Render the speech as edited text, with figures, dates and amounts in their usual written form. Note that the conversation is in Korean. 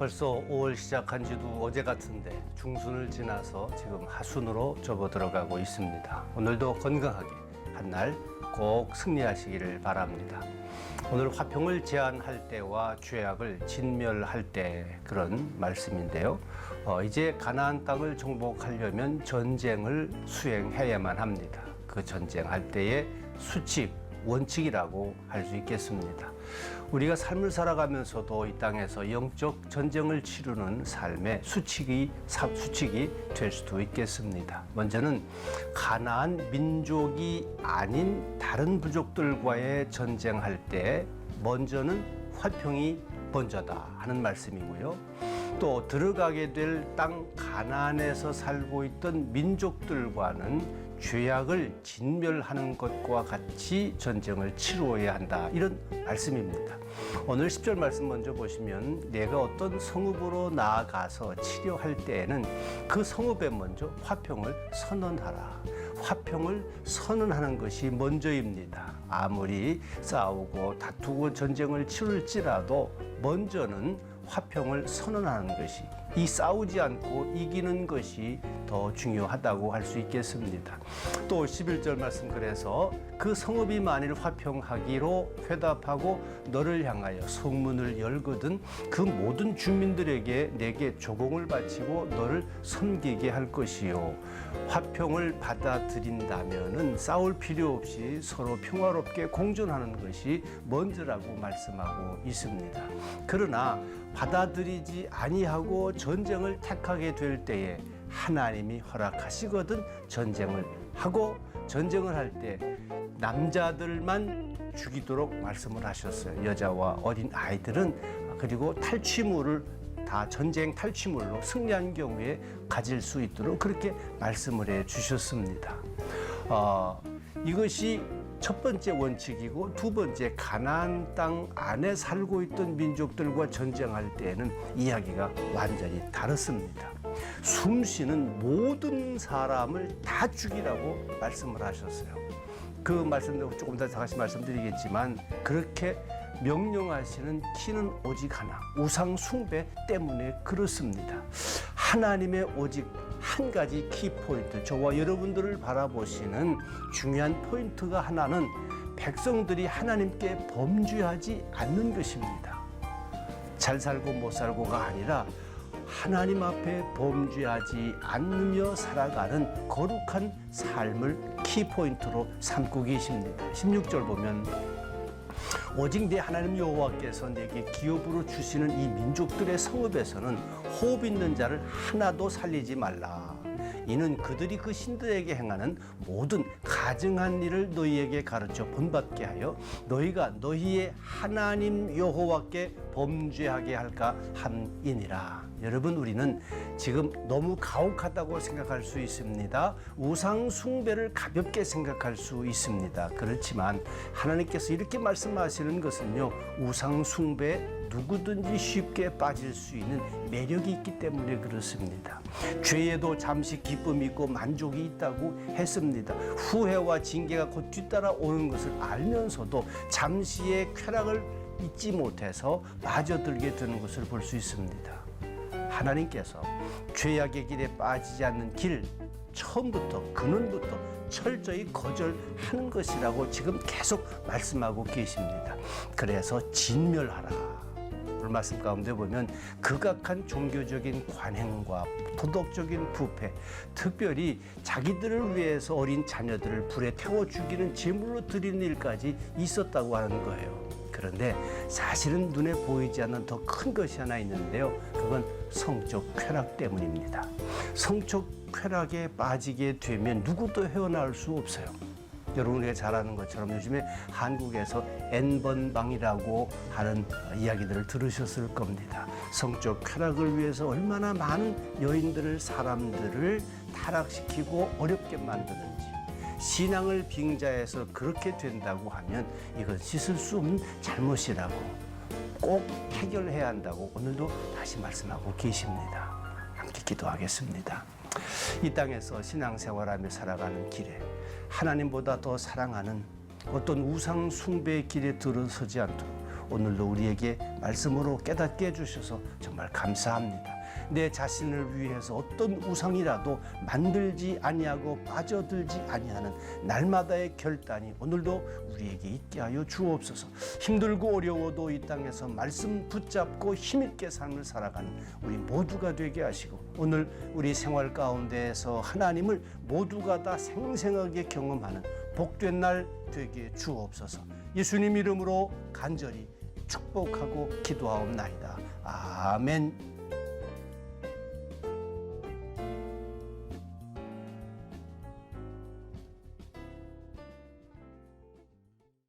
벌써 5월 시작한 지도 어제 같은데 중순을 지나서 지금 하순으로 접어들어가고 있습니다. 오늘도 건강하게 한 날 꼭 승리하시기를 바랍니다. 오늘 화평을 제안할 때와 죄악을 진멸할 때 그런 말씀인데요. 이제 가나안 땅을 정복하려면 전쟁을 수행해야만 합니다. 그 전쟁할 때의 수칙, 원칙이라고 할 수 있겠습니다. 우리가 삶을 살아가면서도 이 땅에서 영적 전쟁을 치르는 삶의 수칙이 될 수도 있겠습니다. 먼저는 가나안 민족이 아닌 다른 부족들과의 전쟁할 때 먼저는 화평이 먼저다 하는 말씀이고요. 또 들어가게 될 땅 가나안에서 살고 있던 민족들과는 죄악을 진멸하는 것과 같이 전쟁을 치루어야 한다, 이런 말씀입니다. 오늘 10절 말씀 먼저 보시면 내가 어떤 성읍으로 나아가서 치료할 때에는 그 성읍에 먼저 화평을 선언하라. 화평을 선언하는 것이 먼저입니다. 아무리 싸우고 다투고 전쟁을 치룰지라도 먼저는 화평을 선언하는 것이, 이 싸우지 않고 이기는 것이 더 중요하다고 할 수 있겠습니다. 또 11절 말씀, 그래서 그 성읍이 만일 화평하기로 회답하고 너를 향하여 성문을 열거든 그 모든 주민들에게 내게 조공을 바치고 너를 섬기게 할 것이요. 화평을 받아들인다면은 싸울 필요 없이 서로 평화롭게 공존하는 것이 먼저라고 말씀하고 있습니다. 그러나 받아들이지 아니하고 전쟁을 택하게 될 때에 하나님이 허락하시거든 전쟁을 하고, 전쟁을 할 때 남자들만 죽이도록 말씀을 하셨어요. 여자와 어린 아이들은, 그리고 탈취물을 다 전쟁 탈취물로 승리한 경우에 가질 수 있도록 그렇게 말씀을 해 주셨습니다. 이것이 첫 번째 원칙이고, 두 번째, 가나안 땅 안에 살고 있던 민족들과 전쟁할 때에는 이야기가 완전히 다릅니다. 숨쉬는 모든 사람을 다 죽이라고 말씀을 하셨어요. 그 말씀도 조금 더 다시 말씀드리겠지만, 그렇게 명령하시는 키는 오직 하나, 우상 숭배 때문에 그렇습니다. 하나님의 오직 한 가지 키포인트, 저와 여러분들을 바라보시는 중요한 포인트가 하나는 백성들이 하나님께 범죄하지 않는 것입니다. 잘 살고 못 살고가 아니라 하나님 앞에 범죄하지 않으며 살아가는 거룩한 삶을 키포인트로 삼고 계십니다. 16절 보면 오직 내 하나님 여호와께서 내게 기업으로 주시는 이 민족들의 성읍에서는 호흡 있는 자를 하나도 살리지 말라. 이는 그들이 그 신들에게 행하는 모든 가증한 일을 너희에게 가르쳐 본받게 하여 너희가 너희의 하나님 여호와께 범죄하게 할까 함이니라. 여러분, 우리는 지금 너무 가혹하다고 생각할 수 있습니다. 우상 숭배를 가볍게 생각할 수 있습니다. 그렇지만 하나님께서 이렇게 말씀하시는 것은요, 우상 숭배에 누구든지 쉽게 빠질 수 있는 매력이 있기 때문에 그렇습니다. 죄에도 잠시 기쁨이 있고 만족이 있다고 했습니다. 후회와 징계가 곧 뒤따라 오는 것을 알면서도 잠시의 쾌락을 잊지 못해서 빠져들게 되는 것을 볼 수 있습니다. 하나님께서 죄악의 길에 빠지지 않는 길, 처음부터 근원부터 철저히 거절하는 것이라고 지금 계속 말씀하고 계십니다. 그래서 진멸하라. 오늘 말씀 가운데 보면 극악한 종교적인 관행과 도덕적인 부패, 특별히 자기들을 위해서 어린 자녀들을 불에 태워 죽이는 제물로 드리는 일까지 있었다고 하는 거예요. 그런데 사실은 눈에 보이지 않는 더 큰 것이 하나 있는데요. 그건 성적 쾌락 때문입니다. 성적 쾌락에 빠지게 되면 누구도 헤어나올 수 없어요. 여러분이 잘 아는 것처럼 요즘에 한국에서 N번방이라고 하는 이야기들을 들으셨을 겁니다. 성적 쾌락을 위해서 얼마나 많은 여인들을, 사람들을 타락시키고 어렵게 만드는지, 신앙을 빙자해서 그렇게 된다고 하면 이건 씻을 수 없는 잘못이라고 꼭 해결해야 한다고 오늘도 다시 말씀하고 계십니다. 함께 기도하겠습니다. 이 땅에서 신앙생활하며 살아가는 길에 하나님보다 더 사랑하는 어떤 우상 숭배의 길에 들어서지 않도록 오늘도 우리에게 말씀으로 깨닫게 해주셔서 정말 감사합니다. 내 자신을 위해서 어떤 우상이라도 만들지 아니하고 빠져들지 아니하는 날마다의 결단이 오늘도 우리에게 있게 하여 주옵소서. 힘들고 어려워도 이 땅에서 말씀 붙잡고 힘있게 삶을 살아가는 우리 모두가 되게 하시고, 오늘 우리 생활 가운데에서 하나님을 모두가 다 생생하게 경험하는 복된 날 되게 주옵소서. 예수님 이름으로 간절히 축복하고 기도하옵나이다. 아멘.